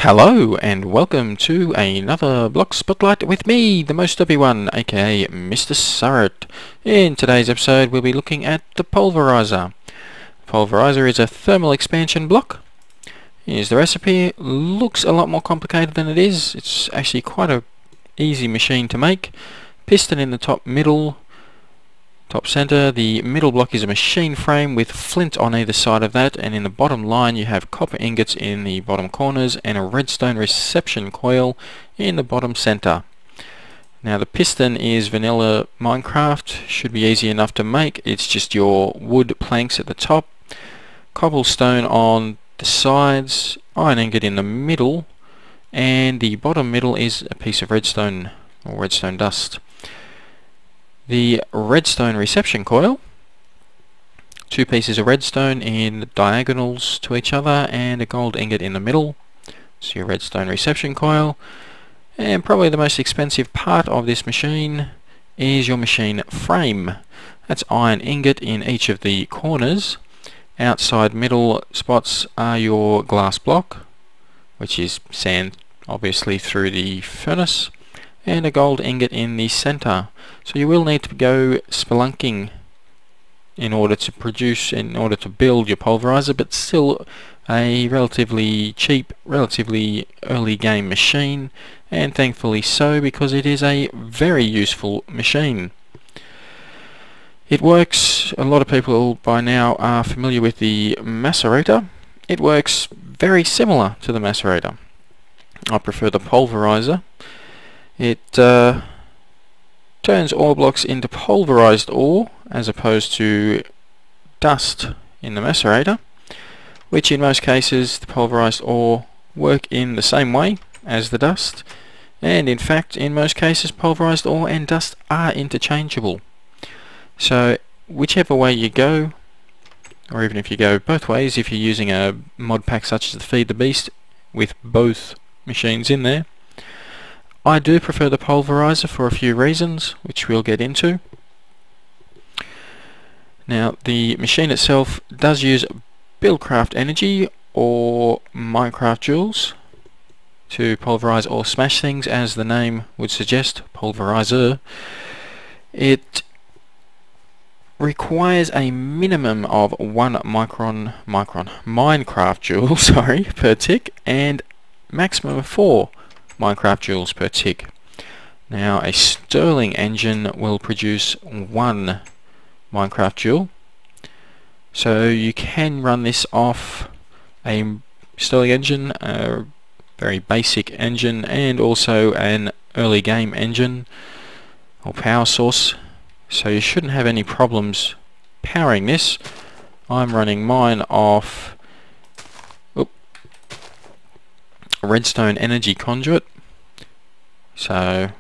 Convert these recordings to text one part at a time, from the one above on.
Hello and welcome to another Block Spotlight with me, the most derpy one, aka MrSuryt. In today's episode we'll be looking at the Pulverizer. Pulverizer is a thermal expansion block. Here's the recipe. Looks a lot more complicated than it is. It's actually quite a easy machine to make. Piston in the top center. The middle block is a machine frame with flint on either side of that, and in the bottom line you have copper ingots in the bottom corners and a redstone reception coil in the bottom center. Now the piston is vanilla Minecraft, should be easy enough to make. It's just your wood planks at the top, cobblestone on the sides, iron ingot in the middle, and the bottom middle is a piece of redstone or redstone dust. The redstone reception coil, two pieces of redstone in diagonals to each other and a gold ingot in the middle. So your redstone reception coil. And probably the most expensive part of this machine is your machine frame. That's iron ingot in each of the corners. Outside middle spots are your glass block, which is sand obviously through the furnace, and a gold ingot in the center. So you will need to go spelunking in order to build your Pulverizer, but still a relatively cheap, relatively early game machine, and thankfully so, because it is a very useful machine. It works, a lot of people by now are familiar with the MrSuryt. It works very similar to the MrSuryt. I prefer the Pulverizer. It turns ore blocks into pulverized ore as opposed to dust in the MrSuryt, which in most cases the pulverized ore work in the same way as the dust, and in fact in most cases pulverized ore and dust are interchangeable. So whichever way you go, or even if you go both ways, if you're using a mod pack such as the Feed the Beast with both machines in there, I do prefer the Pulverizer for a few reasons, which we'll get into. Now, the machine itself does use Buildcraft energy or Minecraft joules to pulverize or smash things, as the name would suggest, Pulverizer. It requires a minimum of 1 Minecraft joule per tick, and maximum of 4 Minecraft joules per tick. Now a Stirling engine will produce 1 Minecraft joule, so you can run this off a Stirling engine, a very basic engine, and also an early game engine or power source, so you shouldn't have any problems powering this. I'm running mine off redstone energy conduit. So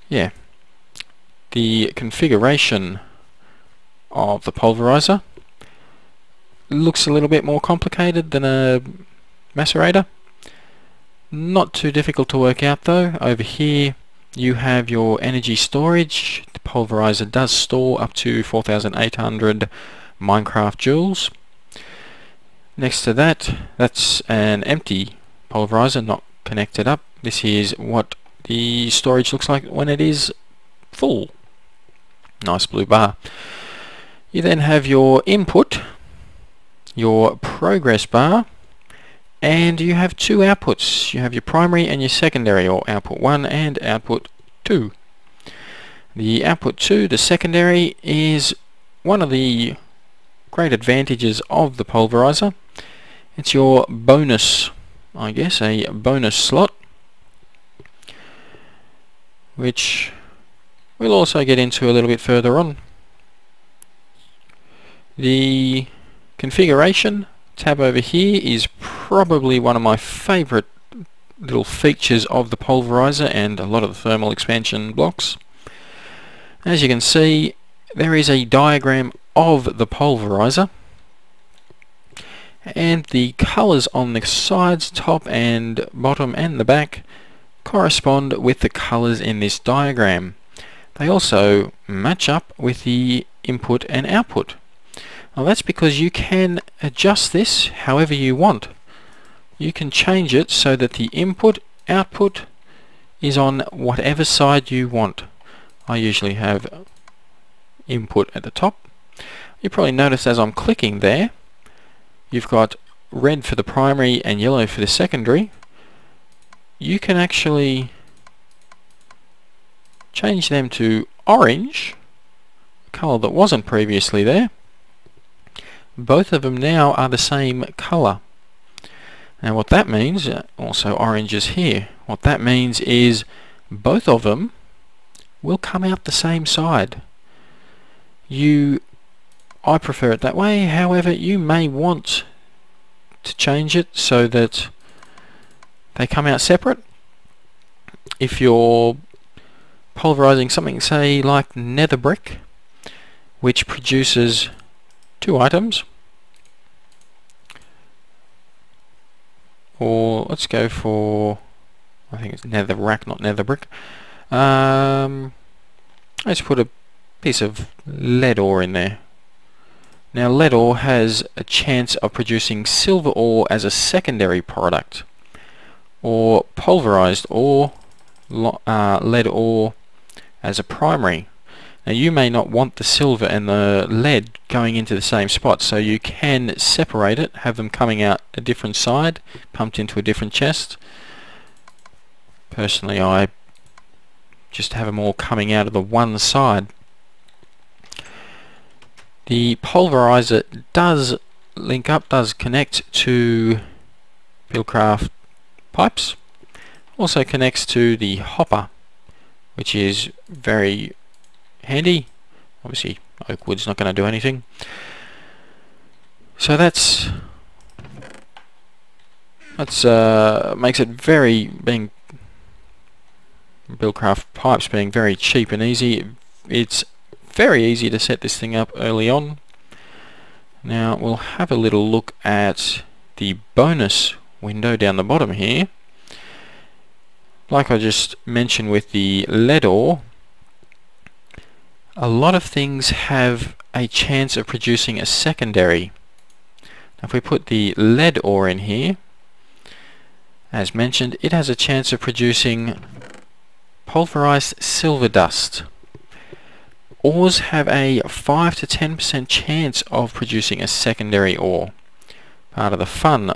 yeah, the configuration of the Pulverizer looks a little bit more complicated than a MrSuryt. Not too difficult to work out though. Over here you have your energy storage. The Pulverizer does store up to 4,800 Minecraft joules. Next to that, that's an empty Pulverizer, not connected up. This is what the storage looks like when it is full. Nice blue bar. You then have your input, your progress bar, and you have two outputs. You have your primary and your secondary, or output 1 and output 2. The output 2, the secondary, is one of the great advantages of the Pulverizer. It's your bonus, I guess, a bonus slot, which we'll also get into a little bit further on. The configuration tab over here is probably one of my favourite little features of the Pulverizer and a lot of the thermal expansion blocks. As you can see, there is a diagram of the Pulverizer, and the colours on the sides, top and bottom and the back correspond with the colours in this diagram. They also match up with the input and output. Well, that's because you can adjust this however you want. you can change it so that the output is on whatever side you want. I usually have input at the top. You probably notice as I'm clicking there, you've got red for the primary and yellow for the secondary. You can actually change them to orange, a colour that wasn't previously there. Both of them now are the same colour. Now what that means, also orange is here, what that means is both of them will come out the same side. I prefer it that way. However, you may want to change it so that they come out separate. If you're pulverizing something, say like nether brick, which produces 2 items, or let's go for, I think it's nether rack, not nether brick. Let's put a piece of lead ore in there. Now lead ore has a chance of producing silver ore as a secondary product, or pulverized ore, lead ore as a primary. Now you may not want the silver and the lead going into the same spot, so you can separate it, have them coming out a different side, pumped into a different chest. Personally, I just have them all coming out of the one side. The pulverizer does link up, does connect to Buildcraft pipes, also connects to the hopper, which is very handy. Obviously oak wood's not going to do anything, so that's makes it very, being Buildcraft pipes being very cheap and easy, it's very easy to set this thing up early on. Now we'll have a little look at the bonus window down the bottom here. Like I just mentioned with the lead ore, a lot of things have a chance of producing a secondary. Now if we put the lead ore in here, as mentioned, it has a chance of producing pulverized silver dust. Ores have a 5 to 10% chance of producing a secondary ore. Part of the fun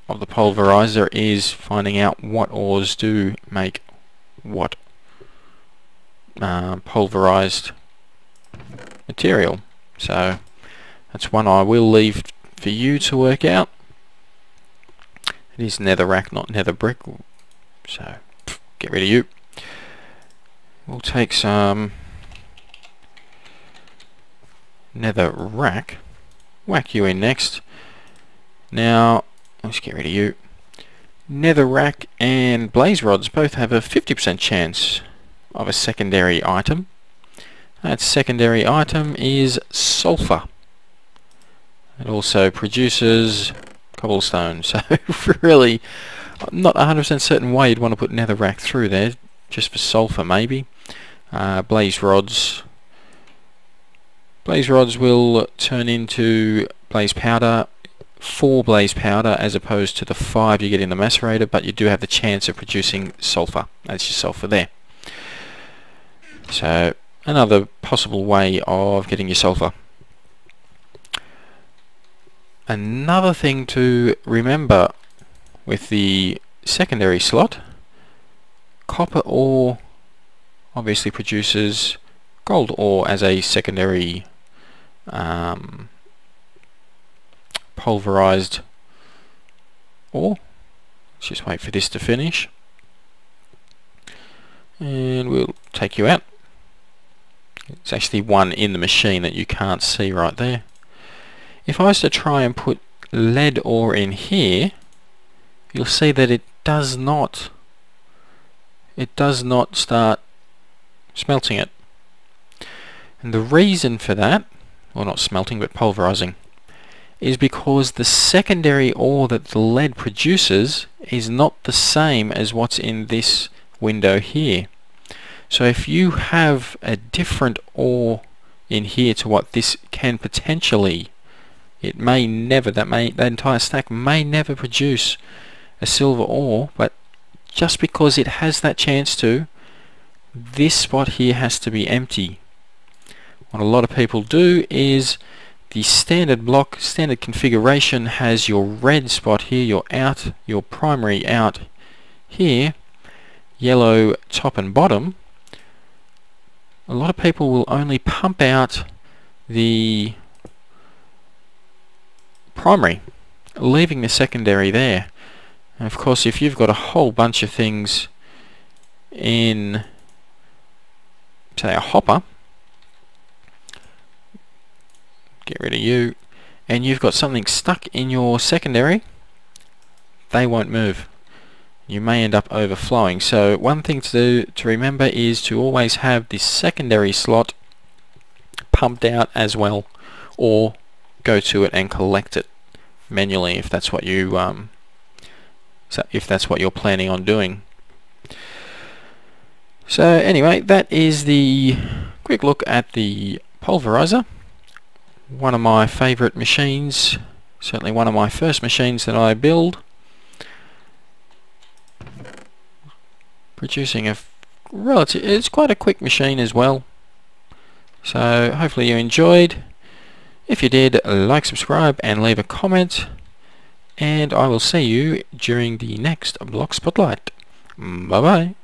of the pulverizer is finding out what ores do make what pulverized material. So that's one I will leave for you to work out. It is netherrack, not nether brick, so get rid of you. We'll take some netherrack, whack you in next. Now let's get rid of you. Netherrack and blaze rods both have a 50% chance of a secondary item. That secondary item is sulfur. It also produces cobblestone, so really I'm not 100% certain why you'd want to put netherrack through there, just for sulfur maybe. Blaze rods will turn into blaze powder, 4 blaze powder as opposed to the 5 you get in the macerator, but you do have the chance of producing sulfur. That's your sulfur there. So another possible way of getting your sulfur. Another thing to remember with the secondary slot, copper ore obviously produces gold ore as a secondary pulverized ore. Let's just wait for this to finish and we'll take you out. It's actually one in the machine that you can't see right there. If I was to try and put lead ore in here, you'll see that it does not start smelting it. And the reason for that, or not smelting but pulverizing, is because the secondary ore that the lead produces is not the same as what's in this window here. So if you have a different ore in here to what this can potentially It may never, that entire stack may never produce a silver ore, but just because it has that chance to, this spot here has to be empty. What a lot of people do is the standard block, standard configuration has your red spot here, your out, your primary out here, yellow top and bottom. A lot of people will only pump out the primary, leaving the secondary there. And of course, if you've got a whole bunch of things in, say, a hopper, get rid of you, and you've got something stuck in your secondary, they won't move. You may end up overflowing. So one thing to remember is to always have this secondary slot pumped out as well, or go to it and collect it manually if that's what you if that's what you're planning on doing. So anyway, that is the quick look at the Pulverizer. One of my favorite machines, certainly one of my first machines that I build, producing a it's quite a quick machine as well. So hopefully you enjoyed. If you did, like, subscribe and leave a comment, and I will see you during the next Block Spotlight. Bye bye.